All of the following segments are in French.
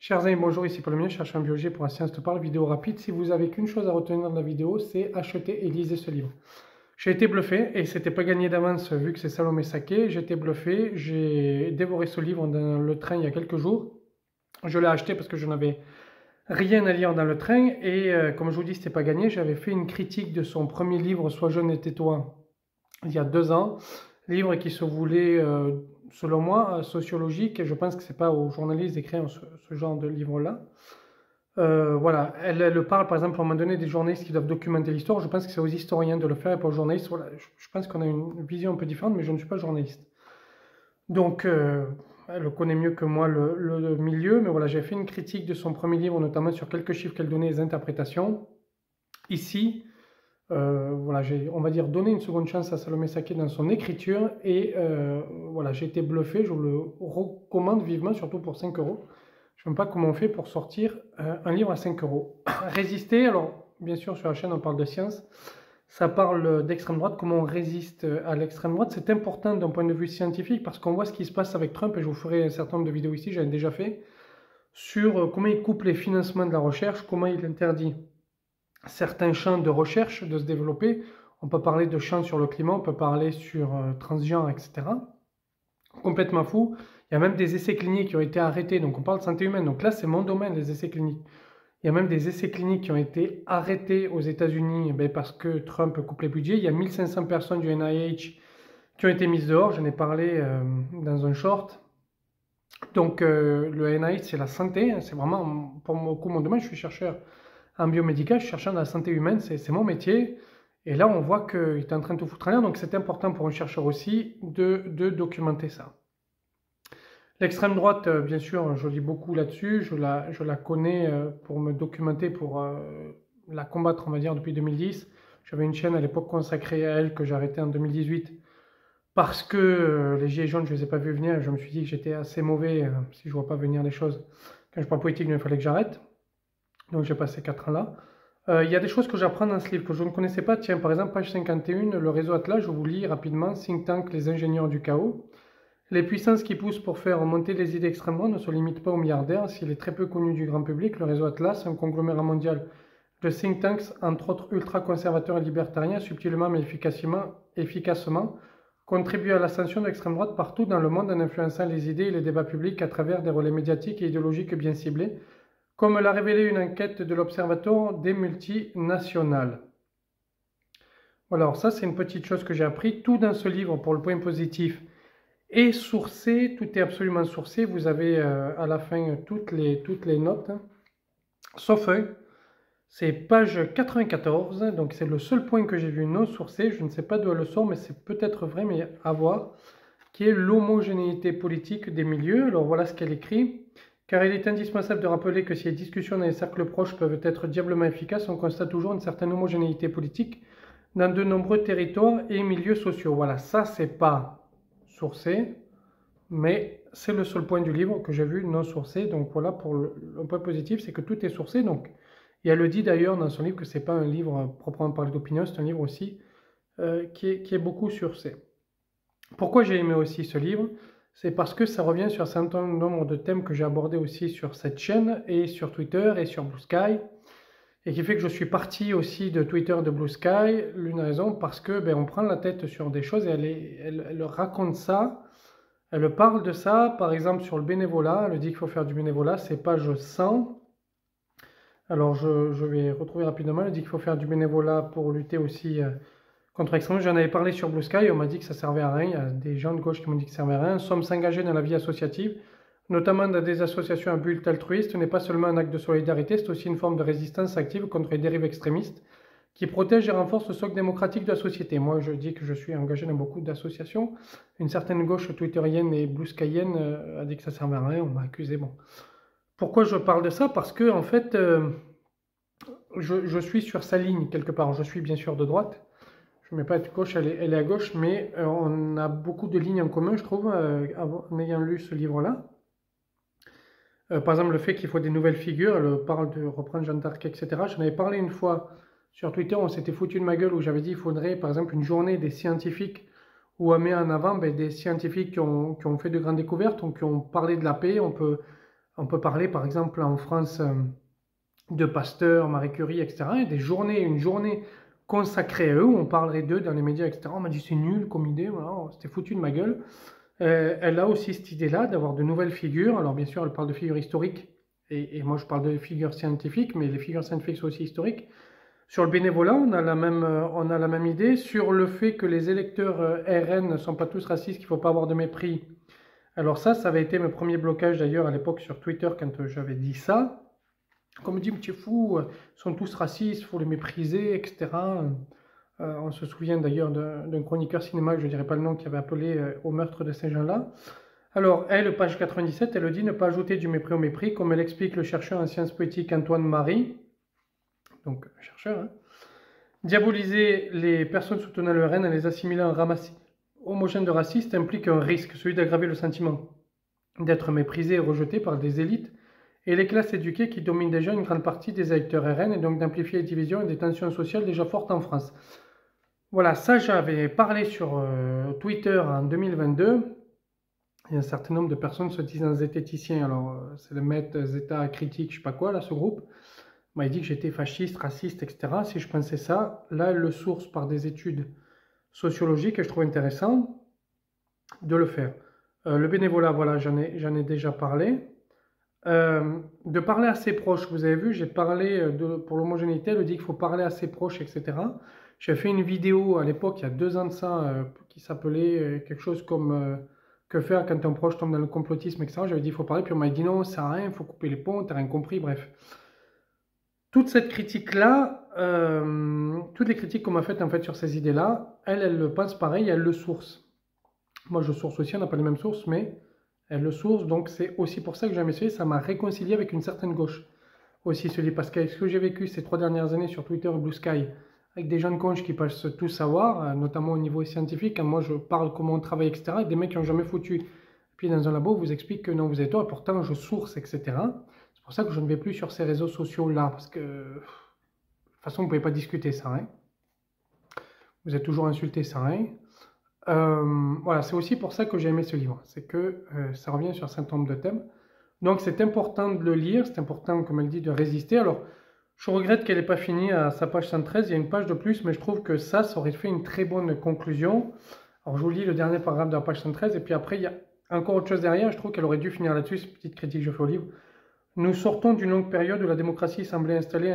Chers amis, bonjour, ici Paul Mien, chercheur en biologie pour la science te parle, vidéo rapide. Si vous avez qu'une chose à retenir de la vidéo, c'est acheter et lisez ce livre. J'ai été bluffé et c'était pas gagné d'avance vu que c'est Salomé Saké. J'ai été bluffé, j'ai dévoré ce livre dans le train il y a quelques jours. Je l'ai acheté parce que je n'avais rien à lire dans le train et comme je vous dis, c'était pas gagné. J'avais fait une critique de son premier livre, Sois jeune et tais-toi, il y a 2 ans. Livre qui se voulait, selon moi, sociologique, et je pense que c'est pas aux journalistes d'écrire ce genre de livre-là. Voilà, elle parle par exemple à un moment donné des journalistes qui doivent documenter l'histoire. Je pense que c'est aux historiens de le faire et pas aux journalistes. Voilà, je pense qu'on a une vision un peu différente, mais je ne suis pas journaliste. Donc, elle connaît mieux que moi le milieu, mais voilà, j'ai fait une critique de son premier livre, notamment sur quelques chiffres qu'elle donnait et les interprétations. Ici, voilà, j'ai, on va dire, donné une seconde chance à Salomé Saké dans son écriture et voilà, j'ai été bluffé, je vous le recommande vivement, surtout pour 5 euros. Je ne sais même pas comment on fait pour sortir un livre à 5 euros. Résister, alors bien sûr sur la chaîne on parle de science, ça parle d'extrême droite, comment on résiste à l'extrême droite. C'est important d'un point de vue scientifique parce qu'on voit ce qui se passe avec Trump et je vous ferai un certain nombre de vidéos ici, j'en ai déjà fait, sur comment il coupe les financements de la recherche, comment il interdit certains champs de recherche de se développer. On peut parler de champs sur le climat, on peut parler sur transgenre, etc. Complètement fou. Il y a même des essais cliniques qui ont été arrêtés. Donc on parle de santé humaine. Donc là, c'est mon domaine, les essais cliniques. Il y a même des essais cliniques qui ont été arrêtés aux États-Unis parce que Trump coupe les budgets. Il y a 1500 personnes du NIH qui ont été mises dehors. J'en ai parlé dans un short. Donc le NIH, c'est la santé. C'est vraiment, pour beaucoup, mon domaine. Je suis chercheur en biomédical, je suis chercheur dans la santé humaine, c'est mon métier. Et là, on voit qu'il est en train de tout foutre en l'air, donc c'est important pour un chercheur aussi de documenter ça. L'extrême droite, bien sûr, je lis beaucoup là-dessus, je la connais pour me documenter, pour la combattre, on va dire, depuis 2010. J'avais une chaîne à l'époque consacrée à elle que j'ai arrêtée en 2018 parce que les gilets jaunes, je ne les ai pas vus venir et je me suis dit que j'étais assez mauvais si je ne vois pas venir les choses. Quand je parle politique, il fallait que j'arrête. Donc j'ai passé 4 ans là. Il y a des choses que j'apprends dans ce livre que je ne connaissais pas. Tiens, par exemple, page 51, le réseau Atlas, je vous lis rapidement. Think Tank, les ingénieurs du chaos. Les puissances qui poussent pour faire remonter les idées extrêmes droite ne se limitent pas aux milliardaires. S'il est très peu connu du grand public, le réseau Atlas, un conglomérat mondial de think tanks, entre autres ultra-conservateurs et libertariens, subtilement mais efficacement, contribue à l'ascension de l'extrême droite partout dans le monde en influençant les idées et les débats publics à travers des relais médiatiques et idéologiques bien ciblés, comme l'a révélé une enquête de l'Observatoire des multinationales. Voilà, alors ça c'est une petite chose que j'ai appris. Tout dans ce livre, pour le point positif, est sourcé, tout est absolument sourcé. Vous avez à la fin toutes les notes, sauf un. C'est page 94, donc c'est le seul point que j'ai vu non sourcé. Je ne sais pas d'où elle le sort, mais c'est peut-être vrai, mais à voir, qui est l'homogénéité politique des milieux. Alors voilà ce qu'elle écrit. Car il est indispensable de rappeler que si les discussions dans les cercles proches peuvent être diablement efficaces, on constate toujours une certaine homogénéité politique dans de nombreux territoires et milieux sociaux. Voilà, ça c'est pas sourcé, mais c'est le seul point du livre que j'ai vu non sourcé. Donc voilà, pour le point positif, c'est que tout est sourcé. Donc, et elle le dit d'ailleurs dans son livre que c'est pas un livre proprement parlé d'opinion, c'est un livre aussi qui est beaucoup sourcé. Pourquoi j'ai aimé aussi ce livre? C'est parce que ça revient sur un certain nombre de thèmes que j'ai abordés aussi sur cette chaîne et sur Twitter et sur Blue Sky, et qui fait que je suis parti aussi de Twitter et de Blue Sky. L'une raison parce que on prend la tête sur des choses et elle raconte ça, elle parle de ça, par exemple sur le bénévolat, elle dit qu'il faut faire du bénévolat, c'est page 100. Alors je vais retrouver rapidement, elle dit qu'il faut faire du bénévolat pour lutter aussi contre l'extrémisme. J'en avais parlé sur Blue Sky, on m'a dit que ça servait à rien, il y a des gens de gauche qui m'ont dit que ça servait à rien. Nous sommes s'engager dans la vie associative, notamment dans des associations à but altruiste, ce n'est pas seulement un acte de solidarité, c'est aussi une forme de résistance active contre les dérives extrémistes qui protège et renforce le socle démocratique de la société. Moi, je dis que je suis engagé dans beaucoup d'associations. Une certaine gauche twitterienne et blue skyenne a dit que ça ne servait à rien, on m'a accusé. Bon. Pourquoi je parle de ça? Parce que, en fait, je suis sur sa ligne quelque part. Je suis bien sûr de droite. Je ne mets pas être gauche, elle est à gauche, mais on a beaucoup de lignes en commun, je trouve, en ayant lu ce livre-là. Par exemple, le fait qu'il faut des nouvelles figures, elle parle de reprendre Jeanne d'Arc, etc. J'en avais parlé une fois sur Twitter, on s'était foutu de ma gueule, où j'avais dit qu'il faudrait, par exemple, une journée des scientifiques, où on met en avant des scientifiques qui ont fait de grandes découvertes, qui ont parlé de la paix. On peut On peut parler par exemple en France de Pasteur, Marie Curie, etc. Il y a des journées, une journée consacrée à eux, où on parlerait d'eux dans les médias, etc. On m'a dit c'est nul comme idée, voilà, c'était foutu de ma gueule. Elle a aussi cette idée-là d'avoir de nouvelles figures. Alors bien sûr, elle parle de figures historiques, et moi je parle de figures scientifiques, mais les figures scientifiques sont aussi historiques. Sur le bénévolat, on a la même idée. Sur le fait que les électeurs RN ne sont pas tous racistes, qu'il ne faut pas avoir de mépris. Alors ça avait été mes premiers blocages d'ailleurs à l'époque sur Twitter quand j'avais dit ça. Qu'on me dit, mais tu es fou, ils sont tous racistes, il faut les mépriser, etc. On se souvient d'ailleurs d'un chroniqueur cinéma, je ne dirais pas le nom, qui avait appelé au meurtre de ces gens-là. Alors, elle, page 97, elle dit ne pas ajouter du mépris au mépris, comme elle explique le chercheur en sciences politiques Antoine Marie, donc chercheur, hein. Diaboliser les personnes soutenant le RN en les assimilant en ramassis homogène de racistes implique un risque, celui d'aggraver le sentiment d'être méprisé et rejeté par des élites et les classes éduquées qui dominent déjà une grande partie des électeurs RN et donc d'amplifier les divisions et des tensions sociales déjà fortes en France. Voilà, ça j'avais parlé sur Twitter en 2022. Il y a un certain nombre de personnes se disant zététiciens, alors c'est le maître Zeta critique, je sais pas quoi, là, ce groupe. M'a dit que j'étais fasciste, raciste, etc. Si je pensais ça, là, elle le source par des études sociologiques et je trouve intéressant de le faire. Le bénévolat, voilà, j'en ai déjà parlé. De parler à ses proches, vous avez vu, j'ai parlé pour l'homogénéité, elle dit qu'il faut parler à ses proches, etc. J'ai fait une vidéo à l'époque, il y a 2 ans de ça, qui s'appelait quelque chose comme que faire quand un proche tombe dans le complotisme, etc. J'avais dit il faut parler, puis on m'a dit non, ça sert à rien, il faut couper les ponts, t'as rien compris, bref. Toute cette critique-là, toutes les critiques qu'on m'a faites en fait sur ces idées-là, elle le pense pareil, elle le source. Moi je source aussi, on n'a pas les mêmes sources, mais elle le source, donc c'est aussi pour ça que j'ai essayé, ça m'a réconcilié avec une certaine gauche. Aussi ce livre, parce que ce que j'ai vécu ces 3 dernières années sur Twitter et Blue Sky, avec des gens de conches qui pensent tout savoir, notamment au niveau scientifique, quand moi je parle comment on travaille, etc., et des mecs qui n'ont jamais foutu pied dans un labo vous expliquent que non, vous êtes tort, et pourtant je source, etc. C'est pour ça que je ne vais plus sur ces réseaux sociaux-là, parce que de toute façon, vous ne pouvez pas discuter ça, hein. Vous êtes toujours insulté ça, hein. Voilà, c'est aussi pour ça que j'ai aimé ce livre, c'est que ça revient sur un certain nombre de thèmes. Donc c'est important de le lire, c'est important, comme elle dit, de résister. Alors, je regrette qu'elle n'ait pas fini à sa page 113, il y a une page de plus, mais je trouve que ça aurait fait une très bonne conclusion. Alors je vous lis le dernier paragraphe de la page 113, et puis après il y a encore autre chose derrière, je trouve qu'elle aurait dû finir là-dessus, cette petite critique que je fais au livre. Nous sortons d'une longue période où la démocratie semblait installée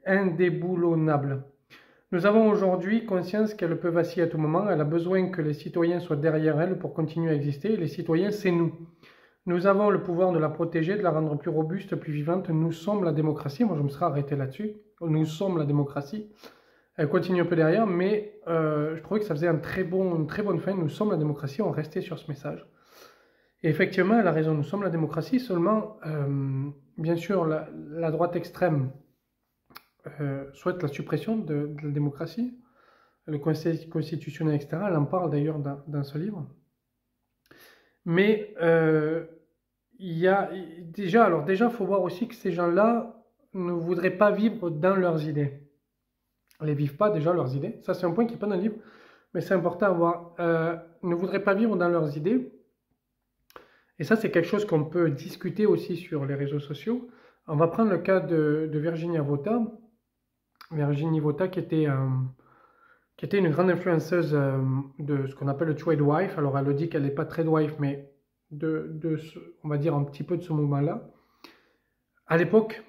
indéboulonnable. Nous avons aujourd'hui conscience qu'elle peut vaciller à tout moment, elle a besoin que les citoyens soient derrière elle pour continuer à exister, et les citoyens, c'est nous. Nous avons le pouvoir de la protéger, de la rendre plus robuste, plus vivante. Nous sommes la démocratie. Moi, je me serais arrêté là-dessus. Nous sommes la démocratie. Elle continue un peu derrière, mais je trouvais que ça faisait une très bonne fin. Nous sommes la démocratie. On restait sur ce message. Et effectivement, elle a raison. Nous sommes la démocratie. Seulement, bien sûr, la droite extrême souhaite la suppression de la démocratie. Le Conseil constitutionnel, etc. Elle en parle d'ailleurs dans ce livre. Mais il y a déjà, il faut voir aussi que ces gens-là ne voudraient pas vivre dans leurs idées. Ils ne vivent pas déjà leurs idées. Ça, c'est un point qui n'est pas dans le livre, mais c'est important à voir. Ne voudraient pas vivre dans leurs idées. Et ça, c'est quelque chose qu'on peut discuter aussi sur les réseaux sociaux. On va prendre le cas de Virginia Vota. Virginie Vota qui était une grande influenceuse de ce qu'on appelle le trade wife. Alors elle dit qu'elle n'est pas trade wife, mais on va dire un petit peu de ce mouvement-là, à l'époque.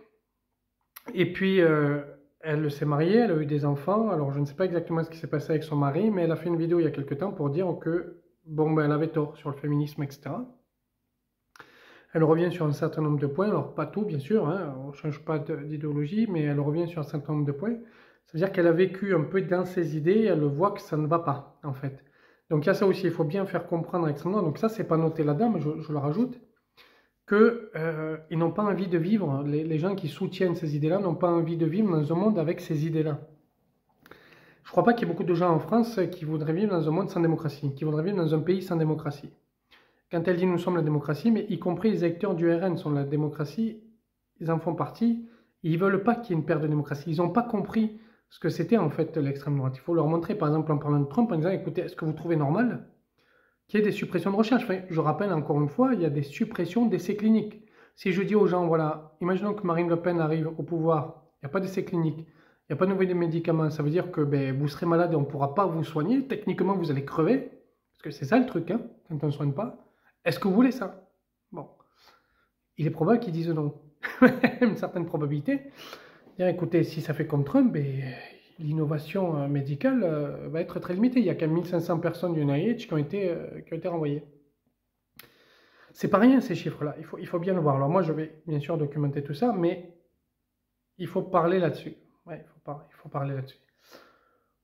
Et puis elle s'est mariée, elle a eu des enfants. Alors je ne sais pas exactement ce qui s'est passé avec son mari, mais elle a fait une vidéo il y a quelques temps pour dire que bon, elle avait tort sur le féminisme, etc. Elle revient sur un certain nombre de points, alors pas tout bien sûr, hein, on ne change pas d'idéologie, mais elle revient sur un certain nombre de points. Ça veut dire qu'elle a vécu un peu dans ses idées et elle voit que ça ne va pas, en fait. Donc il y a ça aussi, il faut bien faire comprendre avec son nom. Donc ça, c'est pas noté là-dedans, mais je le rajoute, qu'ils n'ont pas envie de vivre, les gens qui soutiennent ces idées-là n'ont pas envie de vivre dans un monde avec ces idées-là. Je ne crois pas qu'il y ait beaucoup de gens en France qui voudraient vivre dans un monde sans démocratie, qui voudraient vivre dans un pays sans démocratie. Quand elle dit nous sommes la démocratie, mais y compris les électeurs du RN sont la démocratie, ils en font partie, ils ne veulent pas qu'il y ait une perte de démocratie. Ils n'ont pas compris ce que c'était en fait l'extrême droite. Il faut leur montrer par exemple en parlant de Trump, en disant écoutez, est-ce que vous trouvez normal qu'il y ait des suppressions de recherche. Enfin, je rappelle encore une fois, il y a des suppressions d'essais cliniques. Si je dis aux gens, voilà, imaginons que Marine Le Pen arrive au pouvoir, il n'y a pas d'essais cliniques, il n'y a pas de nouveaux médicaments, ça veut dire que ben, vous serez malade et on ne pourra pas vous soigner, techniquement vous allez crever, parce que c'est ça le truc, hein, quand on ne soigne pas. Est-ce que vous voulez ça? Bon, il est probable qu'ils disent non, une certaine probabilité. Dire, écoutez, si ça fait comme Trump, ben, l'innovation médicale va être très limitée. Il y a quand même 1500 personnes du NIH qui ont été renvoyées. C'est pas rien ces chiffres-là, il faut bien le voir. Alors moi je vais bien sûr documenter tout ça, mais il faut parler là-dessus. Ouais, il faut parler là-dessus.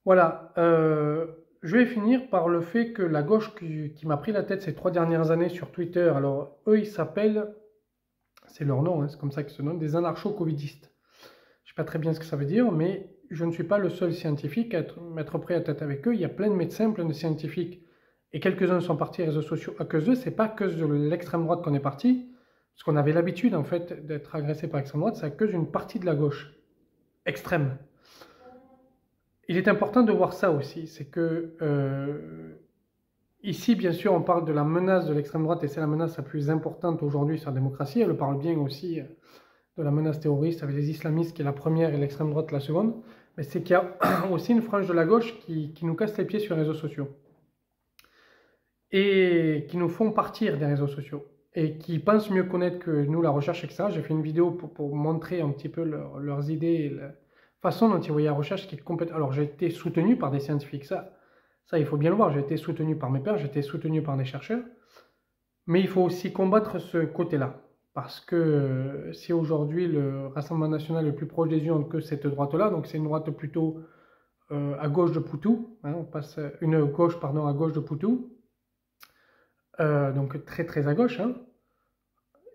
Voilà, je vais finir par le fait que la gauche qui m'a pris la tête ces 3 dernières années sur Twitter, alors eux ils s'appellent, c'est leur nom, hein, c'est comme ça qu'ils se nomment, des anarcho-covidistes. Je ne sais pas très bien ce que ça veut dire, mais je ne suis pas le seul scientifique à m'être pris la tête avec eux. Il y a plein de médecins, plein de scientifiques, et quelques-uns sont partis aux réseaux sociaux à cause d'eux. C'est pas à cause de l'extrême droite qu'on est parti, parce qu'on avait l'habitude en fait d'être agressé par l'extrême droite, c'est à cause d'une partie de la gauche extrême. Il est important de voir ça aussi, c'est que ici, bien sûr, on parle de la menace de l'extrême droite, et c'est la menace la plus importante aujourd'hui sur la démocratie. Elle parle bien aussi de la menace terroriste avec les islamistes qui est la première et l'extrême droite la seconde, mais c'est qu'il y a aussi une frange de la gauche qui nous casse les pieds sur les réseaux sociaux et qui nous font partir des réseaux sociaux et qui pensent mieux connaître que nous la recherche, etc. J'ai fait une vidéo pour montrer un petit peu leurs idées et la façon dont ils voyaient la recherche qui est complètement... Alors j'ai été soutenu par des scientifiques, ça il faut bien le voir, j'ai été soutenu par mes pairs, j'ai été soutenu par des chercheurs, mais il faut aussi combattre ce côté-là. Parce que si aujourd'hui le Rassemblement national est le plus proche des urnes que cette droite-là, donc c'est une droite plutôt à gauche de Poutou, hein, on passe une gauche pardon à gauche de Poutou, donc très très à gauche, hein,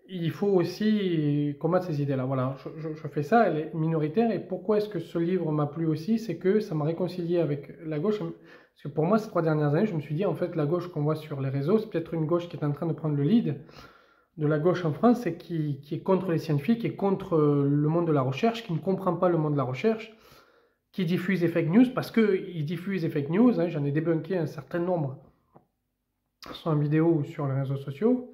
il faut aussi combattre ces idées-là. Voilà, je fais ça, elle est minoritaire. Et pourquoi est-ce que ce livre m'a plu aussi? C'est que ça m'a réconcilié avec la gauche. Parce que pour moi, ces 3 dernières années, je me suis dit, en fait, la gauche qu'on voit sur les réseaux, c'est peut-être une gauche qui est en train de prendre le lead de la gauche en France et qui est contre les scientifiques, qui est contre le monde de la recherche, qui ne comprend pas le monde de la recherche, qui diffuse des fake news, parce qu'ils diffusent des fake news, hein, j'en ai débunké un certain nombre sur une vidéo ou sur les réseaux sociaux.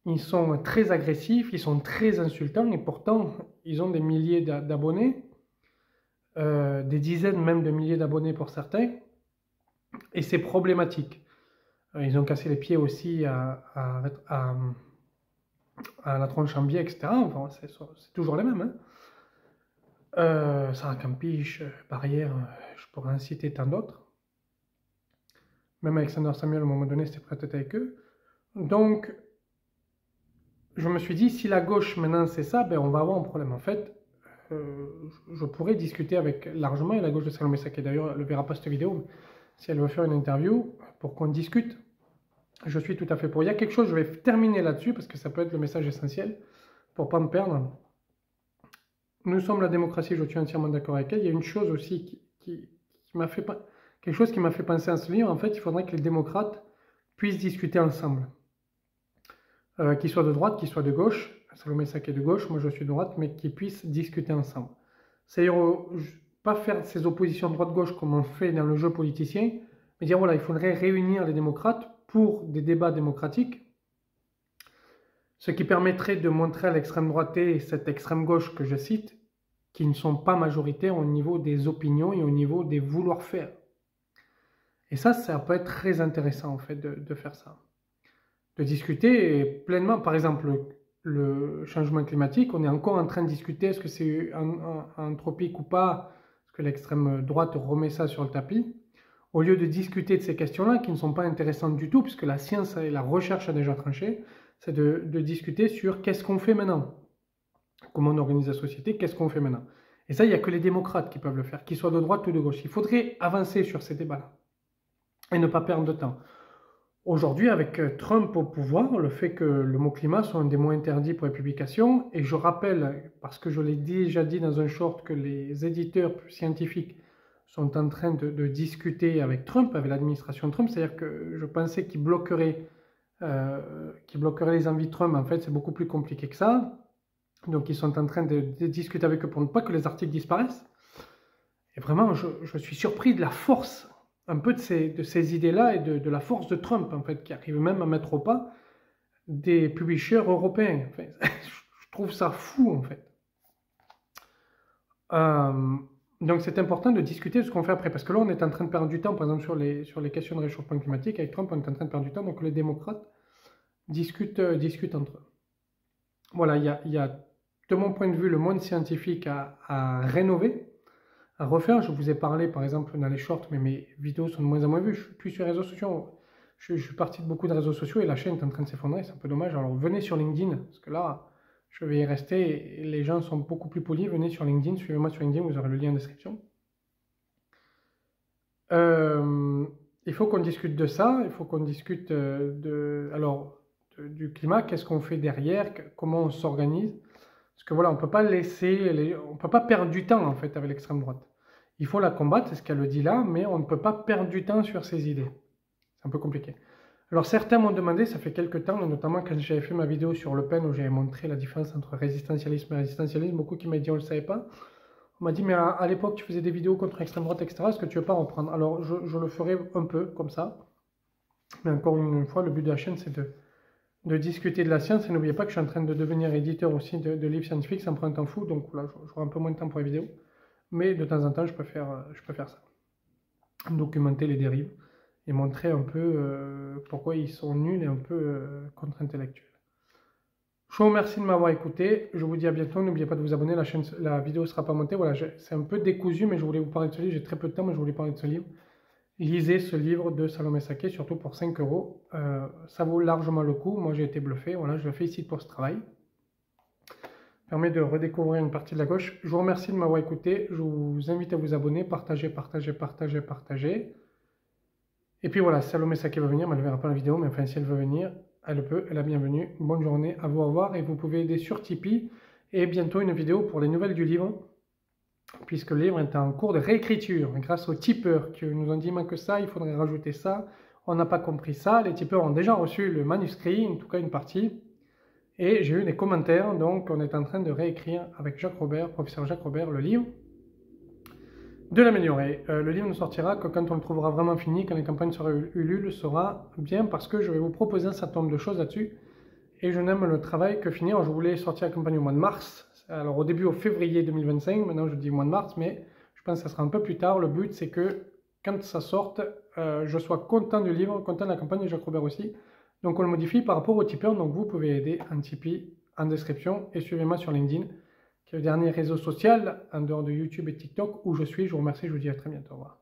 Ils sont très agressifs, ils sont très insultants, et pourtant, ils ont des milliers d'abonnés, des dizaines même de milliers d'abonnés pour certains, et c'est problématique. Ils ont cassé les pieds aussi à la tronche en biais, etc. Enfin, c'est toujours les mêmes. Hein. Sarah Campiche, Barrière, je pourrais en citer tant d'autres. Même Alexander Samuel, à un moment donné, c'était prêt à être avec eux. Donc, je me suis dit, si la gauche maintenant c'est ça, ben on va avoir un problème. En fait, je pourrais discuter avec largement, et la gauche de Salomé Saké d'ailleurs, elle ne verra pas cette vidéo, si elle veut faire une interview pour qu'on discute, je suis tout à fait pour. Il y a quelque chose, je vais terminer là-dessus parce que ça peut être le message essentiel pour ne pas me perdre. Nous sommes la démocratie, je suis entièrement d'accord avec elle. Il y a une chose aussi qui m'a fait quelque chose qui m'a fait penser à ce livre. En fait, il faudrait que les démocrates puissent discuter ensemble. Qu'ils soient de droite, qu'ils soient de gauche. Salomé Saké de gauche, moi je suis de droite, mais qu'ils puissent discuter ensemble. C'est-à-dire pas faire ces oppositions droite-gauche comme on fait dans le jeu politicien, mais dire voilà, il faudrait réunir les démocrates pour des débats démocratiques, ce qui permettrait de montrer à l'extrême droite et cette extrême gauche que je cite, qui ne sont pas majoritaires au niveau des opinions et au niveau des vouloir-faire. Et ça peut être très intéressant en fait de faire ça. De discuter pleinement, par exemple, le changement climatique, on est encore en train de discuter, est-ce que c'est anthropique ou pas, est-ce que l'extrême droite remet ça sur le tapis, au lieu de discuter de ces questions-là, qui ne sont pas intéressantes du tout, puisque la science et la recherche a déjà tranché, c'est de discuter sur qu'est-ce qu'on fait maintenant, comment on organise la société, qu'est-ce qu'on fait maintenant. Et ça, il n'y a que les démocrates qui peuvent le faire, qu'ils soient de droite ou de gauche. Il faudrait avancer sur ces débats-là, et ne pas perdre de temps. Aujourd'hui, avec Trump au pouvoir, le fait que le mot climat soit un des mots interdits pour les publications, et je rappelle, parce que je l'ai déjà dit dans un short, que les éditeurs scientifiques sont en train de discuter avec Trump, avec l'administration Trump, c'est-à-dire que je pensais qu'ils bloqueraient les envies de Trump. En fait, c'est beaucoup plus compliqué que ça. Donc, ils sont en train de discuter avec eux pour ne pas que les articles disparaissent. Et vraiment, je suis surpris de la force un peu de ces idées-là et de la force de Trump, en fait, qui arrive même à mettre au pas des publishers européens. Enfin, je trouve ça fou, en fait. Donc c'est important de discuter de ce qu'on fait après, parce que là on est en train de perdre du temps, par exemple sur les questions de réchauffement climatique, avec Trump on est en train de perdre du temps, donc les démocrates discutent entre eux. Voilà, il y a, de mon point de vue, le monde scientifique à rénover, à refaire. Je vous ai parlé par exemple dans les shorts, mais mes vidéos sont de moins en moins vues, je suis plus sur les réseaux sociaux, je suis parti de beaucoup de réseaux sociaux et la chaîne est en train de s'effondrer, c'est un peu dommage. Alors venez sur LinkedIn, parce que là... je vais y rester et les gens sont beaucoup plus polis. Venez sur LinkedIn, suivez-moi sur LinkedIn, vous aurez le lien en description. Il faut qu'on discute de ça, il faut qu'on discute du climat, qu'est-ce qu'on fait derrière, comment on s'organise. Parce que voilà, on ne peut pas on peut pas perdre du temps en fait avec l'extrême droite. Il faut la combattre, c'est ce qu'elle le dit là, mais on ne peut pas perdre du temps sur ses idées. C'est un peu compliqué. Alors certains m'ont demandé, ça fait quelques temps, notamment quand j'avais fait ma vidéo sur Le Pen où j'avais montré la différence entre résistentialisme et résistentialisme, beaucoup qui m'ont dit on ne le savait pas. On m'a dit mais à l'époque tu faisais des vidéos contre l'extrême droite, etc. Est-ce que tu veux pas reprendre? Alors je le ferai un peu comme ça. Mais encore une fois, le but de la chaîne c'est de discuter de la science et n'oubliez pas que je suis en train de devenir éditeur aussi de livres scientifiques, ça me prend un temps fou, donc là j'aurai un peu moins de temps pour les vidéos. Mais de temps en temps je peux faire ça. Documenter les dérives et montrer un peu pourquoi ils sont nuls et un peu contre-intellectuels. Je vous remercie de m'avoir écouté, je vous dis à bientôt, n'oubliez pas de vous abonner, la vidéo ne sera pas montée, voilà, c'est un peu décousu, mais je voulais vous parler de ce livre, j'ai très peu de temps, mais je voulais parler de ce livre. Lisez ce livre de Salomé Saké, surtout pour 5 €, ça vaut largement le coup, moi j'ai été bluffé, voilà, je le fais ici pour ce travail. Permet de redécouvrir une partie de la gauche. Je vous remercie de m'avoir écouté, je vous invite à vous abonner, partagez. Et puis voilà, Salomé Saké va venir, mais elle ne verra pas la vidéo, mais enfin si elle veut venir, elle peut, elle est la bienvenue. Bonne journée, à vous, au revoir, et vous pouvez aider sur Tipeee, et bientôt une vidéo pour les nouvelles du livre, puisque le livre est en cours de réécriture, grâce aux tipeurs qui nous ont dit, il manque ça, il faudrait rajouter ça, on n'a pas compris ça, les tipeurs ont déjà reçu le manuscrit, en tout cas une partie, et j'ai eu des commentaires, donc on est en train de réécrire avec Jacques Robert, professeur Jacques Robert, le livre, de l'améliorer. Le livre ne sortira que quand on le trouvera vraiment fini, quand les campagnes seront Ulule sera bien, parce que je vais vous proposer un certain nombre de choses là-dessus, et je n'aime le travail que finir. Je voulais sortir la campagne au mois de mars, alors au début au février 2025, maintenant je dis mois de mars, mais je pense que ça sera un peu plus tard. Le but c'est que quand ça sorte, je sois content du livre, content de la campagne, et Jacques Robert aussi. Donc on le modifie par rapport au tipeur, donc vous pouvez aider en Tipeee en description, et suivez-moi sur LinkedIn, qui est le dernier réseau social en dehors de YouTube et TikTok où je suis. Je vous remercie, je vous dis à très bientôt. Au revoir.